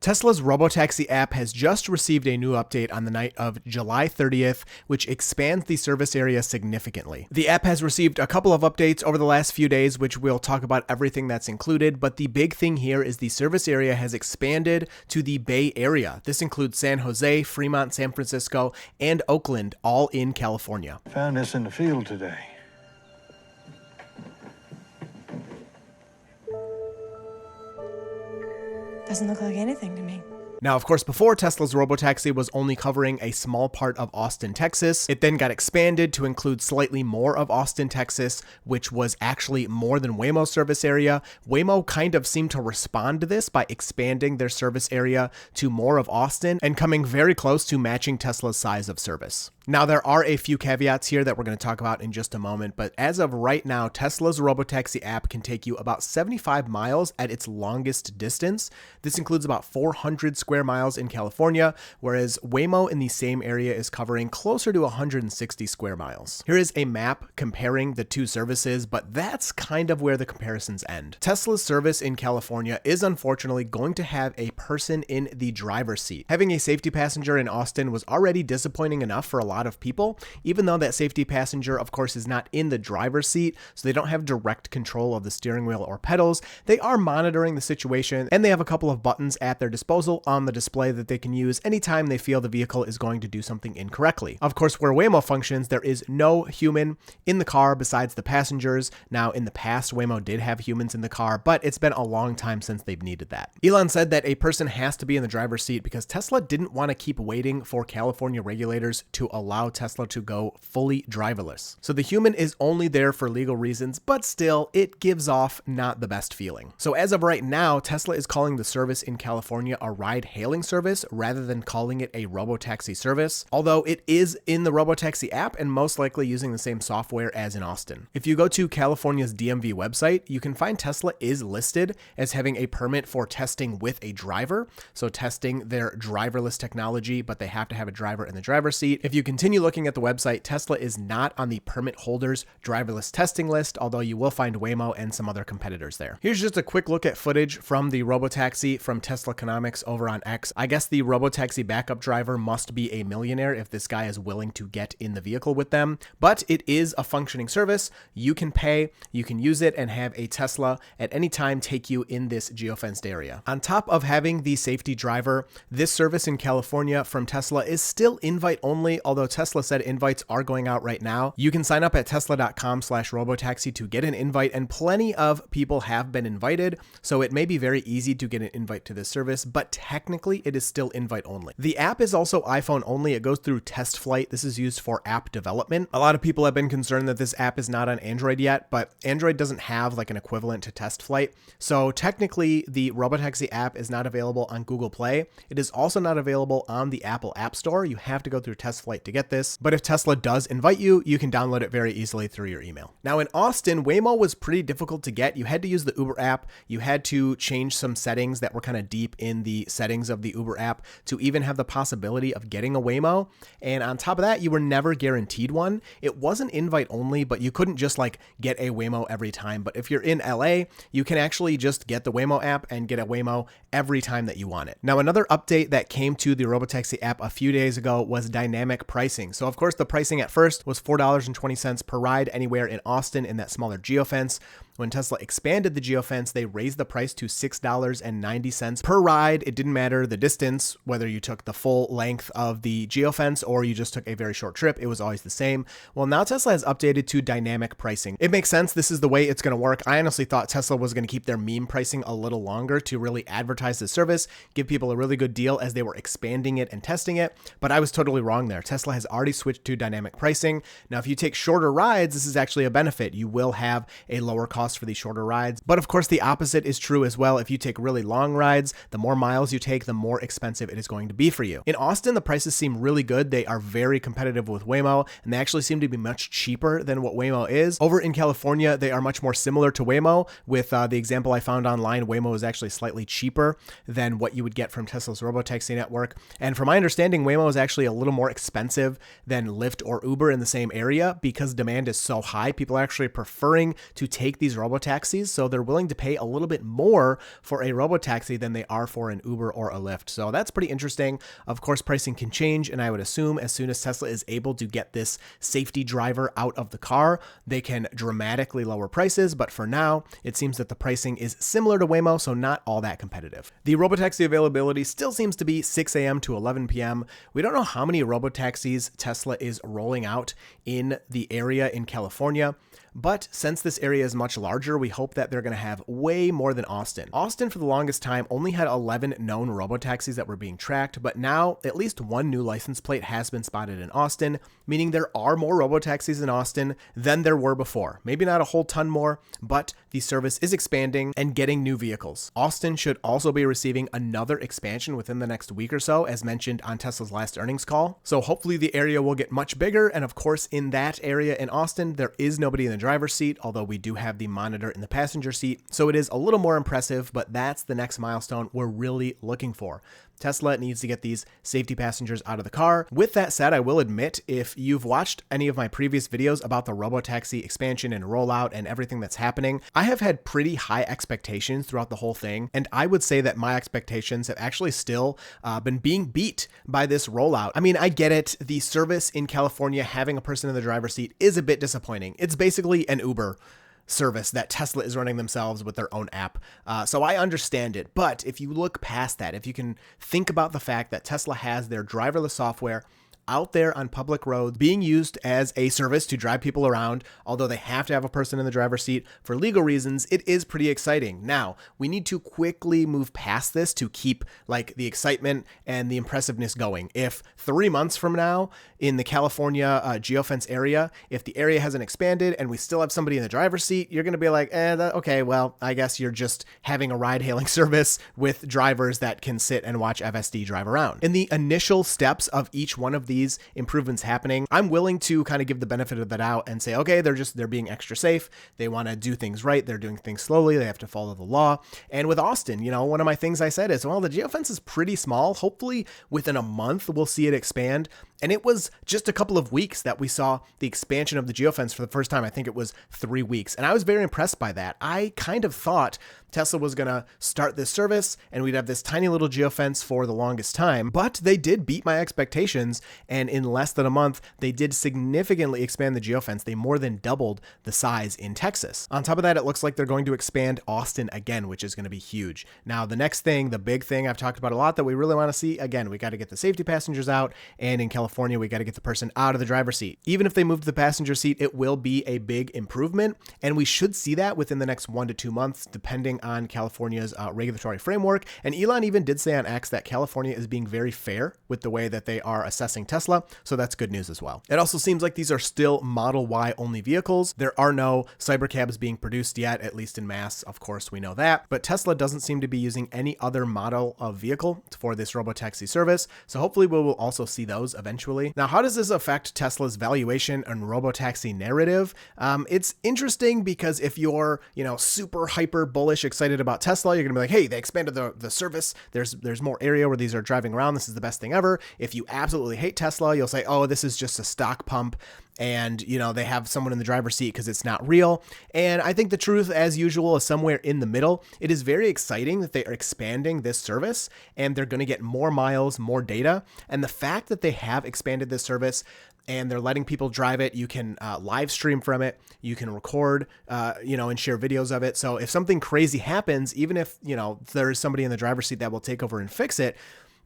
Tesla's Robotaxi app has just received a new update on the night of July 30th, which expands the service area significantly. The app has received a couple of updates over the last few days, which we'll talk about everything that's included, but the big thing here is the service area has expanded to the Bay Area. This includes San Jose, Fremont, San Francisco, and Oakland, all in California. Found this in the field today. Doesn't look like anything to me. Now, of course, before Tesla's Robotaxi was only covering a small part of Austin, Texas. It then got expanded to include slightly more of Austin, Texas, which was actually more than Waymo's service area. Waymo kind of seemed to respond to this by expanding their service area to more of Austin and coming very close to matching Tesla's size of service. Now, there are a few caveats here that we're going to talk about in just a moment, but as of right now, Tesla's Robotaxi app can take you about 75 miles at its longest distance. This includes about 400 square miles in California, whereas Waymo in the same area is covering closer to 160 square miles. Here is a map comparing the two services, but that's kind of where the comparisons end. Tesla's service in California is unfortunately going to have a person in the driver's seat. Having a safety passenger in Austin was already disappointing enough for a lot of people, even though that safety passenger, of course, is not in the driver's seat, so they don't have direct control of the steering wheel or pedals. They are monitoring the situation, and they have a couple of buttons at their disposal on the display that they can use anytime they feel the vehicle is going to do something incorrectly. Of course, where Waymo functions, there is no human in the car besides the passengers. Now, in the past, Waymo did have humans in the car, but it's been a long time since they've needed that. Elon said that a person has to be in the driver's seat because Tesla didn't want to keep waiting for California regulators to allow Tesla to go fully driverless. So the human is only there for legal reasons, but still, it gives off not the best feeling. So as of right now, Tesla is calling the service in California a ride-hailing service rather than calling it a Robotaxi service, although it is in the Robotaxi app and most likely using the same software as in Austin. If you go to California's DMV website, you can find Tesla is listed as having a permit for testing with a driver, so testing their driverless technology, but they have to have a driver in the driver's seat. If you continue looking at the website, Tesla is not on the permit holders driverless testing list, although you will find Waymo and some other competitors there. Here's just a quick look at footage from the Robotaxi from Tesla Economics over on X. I guess the Robotaxi backup driver must be a millionaire if this guy is willing to get in the vehicle with them, but it is a functioning service. You can pay, you can use it, and have a Tesla at any time take you in this geofenced area. On top of having the safety driver, this service in California from Tesla is still invite only, although Tesla said invites are going out right now. You can sign up at tesla.com/robotaxi to get an invite, and plenty of people have been invited, so it may be very easy to get an invite to this service, but technically it is still invite only. The app is also iPhone only. It goes through test flight. This is used for app development. A lot of people have been concerned that this app is not on Android yet, but Android doesn't have like an equivalent to test flight. So technically the Robotaxi app is not available on Google Play. It is also not available on the Apple App Store. You have to go through test flight to get this, but if Tesla does invite you, you can download it very easily through your email. Now in Austin, Waymo was pretty difficult to get. You had to use the Uber app. You had to change some settings that were kind of deep in the settings of the Uber app to even have the possibility of getting a Waymo. And on top of that, you were never guaranteed one. It wasn't invite only, but you couldn't just like get a Waymo every time. But if you're in LA, you can actually just get the Waymo app and get a Waymo every time that you want it. Now, another update that came to the Robotaxi app a few days ago was dynamic pricing. So of course, the pricing at first was $4.20 per ride anywhere in Austin in that smaller geofence. When Tesla expanded the geofence, they raised the price to $6.90 per ride. It didn't matter the distance, whether you took the full length of the geofence or you just took a very short trip, it was always the same. Well, now Tesla has updated to dynamic pricing. It makes sense. This is the way it's going to work. I honestly thought Tesla was going to keep their meme pricing a little longer to really advertise the service, give people a really good deal as they were expanding it and testing it, but I was totally wrong there. Tesla has already switched to dynamic pricing. Now, if you take shorter rides, this is actually a benefit. You will have a lower cost for these shorter rides. But of course, the opposite is true as well. If you take really long rides, the more miles you take, the more expensive it is going to be for you. In Austin, the prices seem really good. They are very competitive with Waymo, and they actually seem to be much cheaper than what Waymo is. Over in California, they are much more similar to Waymo. With the example I found online, Waymo is actually slightly cheaper than what you would get from Tesla's Robotaxi network. And from my understanding, Waymo is actually a little more expensive than Lyft or Uber in the same area because demand is so high. People are actually preferring to take these these robotaxis, so they're willing to pay a little bit more for a robotaxi than they are for an Uber or a Lyft. So that's pretty interesting. Of course, pricing can change, and I would assume as soon as Tesla is able to get this safety driver out of the car, they can dramatically lower prices. But for now, it seems that the pricing is similar to Waymo, so not all that competitive. The robotaxi availability still seems to be 6 a.m. to 11 p.m. We don't know how many robotaxis Tesla is rolling out in the area in California. But since this area is much larger, we hope that they're going to have way more than Austin. Austin, for the longest time, only had 11 known robotaxis that were being tracked, but now at least one new license plate has been spotted in Austin, meaning there are more robotaxis in Austin than there were before. Maybe not a whole ton more, but the service is expanding and getting new vehicles. Austin should also be receiving another expansion within the next week or so, as mentioned on Tesla's last earnings call. So hopefully the area will get much bigger, and of course in that area in Austin, there is nobody in the driver's seat, although we do have the monitor in the passenger seat. So it is a little more impressive, but that's the next milestone we're really looking for. Tesla needs to get these safety passengers out of the car. With that said, I will admit, if you've watched any of my previous videos about the robotaxi expansion and rollout and everything that's happening, I have had pretty high expectations throughout the whole thing. And I would say that my expectations have actually still been being beat by this rollout. I mean, I get it. The service in California, having a person in the driver's seat, is a bit disappointing. It's basically an Uber service that Tesla is running themselves with their own app. So I understand it. But if you look past that, if you can think about the fact that Tesla has their driverless software out there on public roads being used as a service to drive people around, although they have to have a person in the driver's seat for legal reasons, it is pretty exciting. Now, we need to quickly move past this to keep like the excitement and the impressiveness going. If 3 months from now in the California geofence area, if the area hasn't expanded and we still have somebody in the driver's seat, you're going to be like, okay, well, I guess you're just having a ride hailing service with drivers that can sit and watch FSD drive around. In the initial steps of each one of these improvements happening, I'm willing to kind of give the benefit of the doubt and say, okay, they're being extra safe. They want to do things right. They're doing things slowly. They have to follow the law. And with Austin, one of my things I said is, well, the geofence is pretty small. Hopefully within a month, we'll see it expand. And it was just a couple of weeks that we saw the expansion of the geofence for the first time. I think it was 3 weeks. And I was very impressed by that. I kind of thought Tesla was going to start this service and we'd have this tiny little geofence for the longest time, but they did beat my expectations. And in less than a month, they did significantly expand the geofence. They more than doubled the size in Texas. On top of that, it looks like they're going to expand Austin again, which is going to be huge. Now, the next thing, the big thing I've talked about a lot that we really want to see, again, we got to get the safety passengers out. And in California, we got to get the person out of the driver's seat. Even if they move to the passenger seat, it will be a big improvement. And we should see that within the next 1 to 2 months, depending on California's regulatory framework. And Elon even did say on X that California is being very fair with the way that they are assessing Tesla. So that's good news as well. It also seems like these are still Model Y only vehicles. There are no cybercabs being produced yet, at least in mass. Of course, we know that. But Tesla doesn't seem to be using any other model of vehicle for this robotaxi service. So hopefully we will also see those eventually. Now, how does this affect Tesla's valuation and robotaxi narrative? It's interesting because if you're, super hyper bullish, excited about Tesla, you're gonna be like, hey, they expanded the service. There's more area where these are driving around. This is the best thing ever. If you absolutely hate Tesla, you'll say, oh, this is just a stock pump. And, they have someone in the driver's seat because it's not real. And I think the truth, as usual, is somewhere in the middle. It is very exciting that they are expanding this service and they're going to get more miles, more data. And the fact that they have expanded this service and they're letting people drive it, you can live stream from it, you can record, and share videos of it. So if something crazy happens, even if, there's somebody in the driver's seat that will take over and fix it,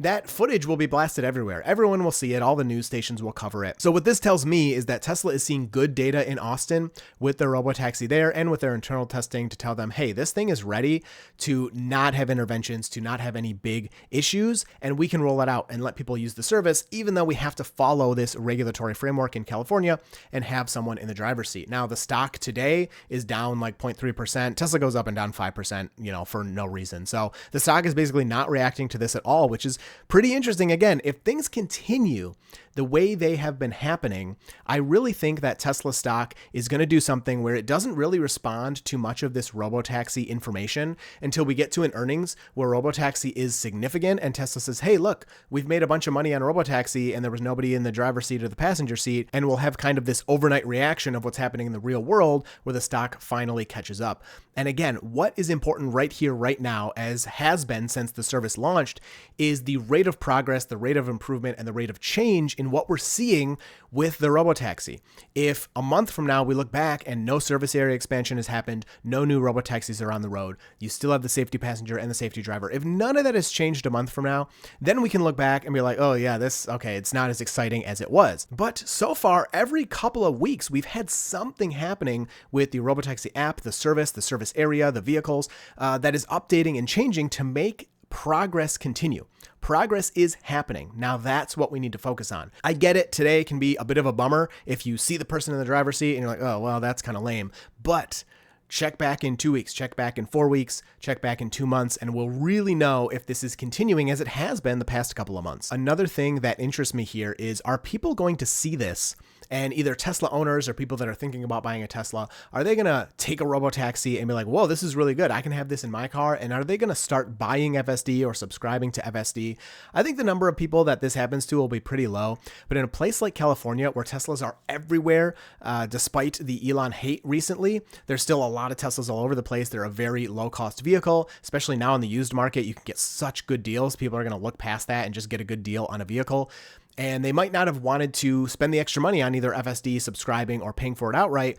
that footage will be blasted everywhere. Everyone will see it. All the news stations will cover it. So what this tells me is that Tesla is seeing good data in Austin with their robotaxi there and with their internal testing to tell them, hey, this thing is ready to not have interventions, to not have any big issues, and we can roll it out and let people use the service, even though we have to follow this regulatory framework in California and have someone in the driver's seat. Now, the stock today is down like 0.3%. Tesla goes up and down 5%, for no reason. So the stock is basically not reacting to this at all, which is pretty interesting. Again, if things continue the way they have been happening, I really think that Tesla stock is going to do something where it doesn't really respond to much of this Robotaxi information until we get to an earnings where Robotaxi is significant and Tesla says, hey, look, we've made a bunch of money on Robotaxi and there was nobody in the driver's seat or the passenger seat, and we'll have kind of this overnight reaction of what's happening in the real world where the stock finally catches up. And again, what is important right here, right now, as has been since the service launched, is the rate of progress, the rate of improvement, and the rate of change in what we're seeing with the Robotaxi. If a month from now we look back and no service area expansion has happened, no new Robotaxis are on the road, you still have the safety passenger and the safety driver. If none of that has changed a month from now, then we can look back and be like, oh yeah, it's not as exciting as it was. But so far, every couple of weeks, we've had something happening with the Robotaxi app, the service area, the vehicles, that is updating and changing to make progress continue. Progress is happening. Now that's what we need to focus on. I get it. Today can be a bit of a bummer if you see the person in the driver's seat and you're like, oh, well, that's kind of lame. But check back in 2 weeks, check back in 4 weeks, check back in 2 months, and we'll really know if this is continuing as it has been the past couple of months. Another thing that interests me here is, are people going to see this? And either Tesla owners or people that are thinking about buying a Tesla, are they going to take a Robotaxi and be like, whoa, this is really good, I can have this in my car? And are they going to start buying FSD or subscribing to FSD? I think the number of people that this happens to will be pretty low. But in a place like California, where Teslas are everywhere, despite the Elon hate recently, there's still a lot of Teslas all over the place. They're a very low-cost vehicle, especially now in the used market. You can get such good deals. People are going to look past that and just get a good deal on a vehicle. And they might not have wanted to spend the extra money on either FSD, subscribing, or paying for it outright.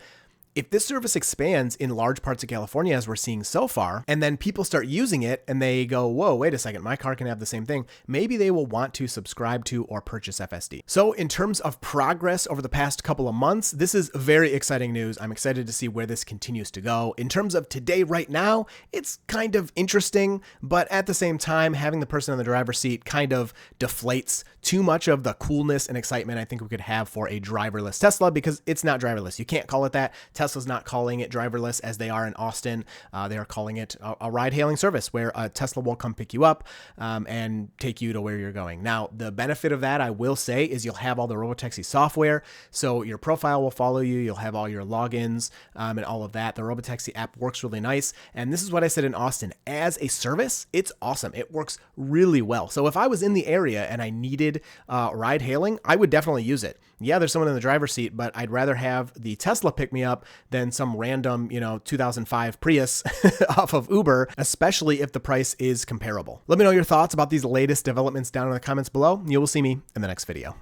If this service expands in large parts of California, as we're seeing so far, and then people start using it and they go, whoa, wait a second, my car can have the same thing, maybe they will want to subscribe to or purchase FSD. So in terms of progress over the past couple of months, this is very exciting news. I'm excited to see where this continues to go. In terms of today, right now, it's kind of interesting, but at the same time, having the person in the driver's seat kind of deflates too much of the coolness and excitement I think we could have for a driverless Tesla, because it's not driverless. You can't call it that. Tesla's not calling it driverless as they are in Austin. They are calling it a ride-hailing service where a Tesla will come pick you up and take you to where you're going. Now, the benefit of that, I will say, is you'll have all the Robotaxi software, so your profile will follow you. You'll have all your logins and all of that. The Robotaxi app works really nice, and this is what I said in Austin. As a service, it's awesome. It works really well. So if I was in the area and I needed ride-hailing, I would definitely use it. Yeah, there's someone in the driver's seat, but I'd rather have the Tesla pick me up than some random, 2005 Prius off of Uber, especially if the price is comparable. Let me know your thoughts about these latest developments down in the comments below. You will see me in the next video.